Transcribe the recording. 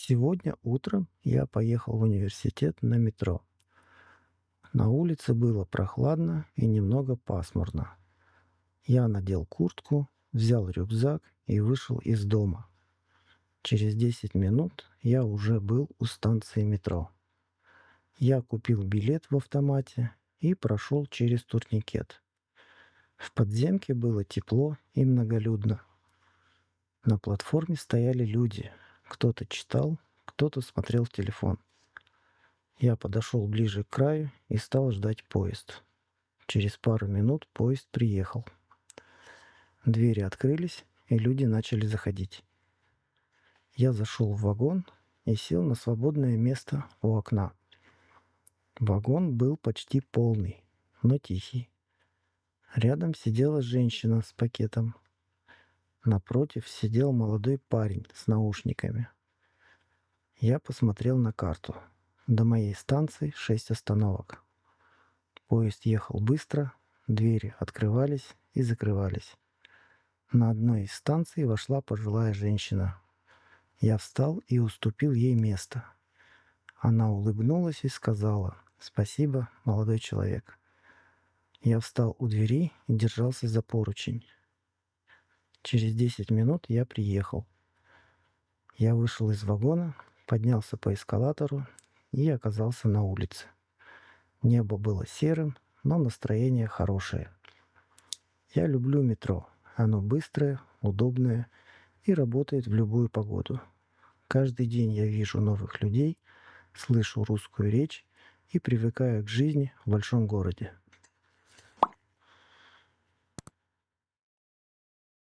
Сегодня утром я поехал в университет на метро. На улице было прохладно и немного пасмурно. Я надел куртку, взял рюкзак и вышел из дома. Через 10 минут я уже был у станции метро. Я купил билет в автомате и прошел через турникет. В подземке было тепло и многолюдно. На платформе стояли люди. Кто-то читал, кто-то смотрел в телефон. Я подошел ближе к краю и стал ждать поезд. Через пару минут поезд приехал. Двери открылись, и люди начали заходить. Я зашел в вагон и сел на свободное место у окна. Вагон был почти полный, но тихий. Рядом сидела женщина с пакетом. Напротив сидел молодой парень с наушниками. Я посмотрел на карту. До моей станции 6 остановок. Поезд ехал быстро, двери открывались и закрывались. На одной из станций вошла пожилая женщина. Я встал и уступил ей место. Она улыбнулась и сказала: «Спасибо, молодой человек». Я встал у двери и держался за поручень. Через 10 минут я приехал. Я вышел из вагона, поднялся по эскалатору и оказался на улице. Небо было серым, но настроение хорошее. Я люблю метро. Оно быстрое, удобное и работает в любую погоду. Каждый день я вижу новых людей, слышу русскую речь и привыкаю к жизни в большом городе.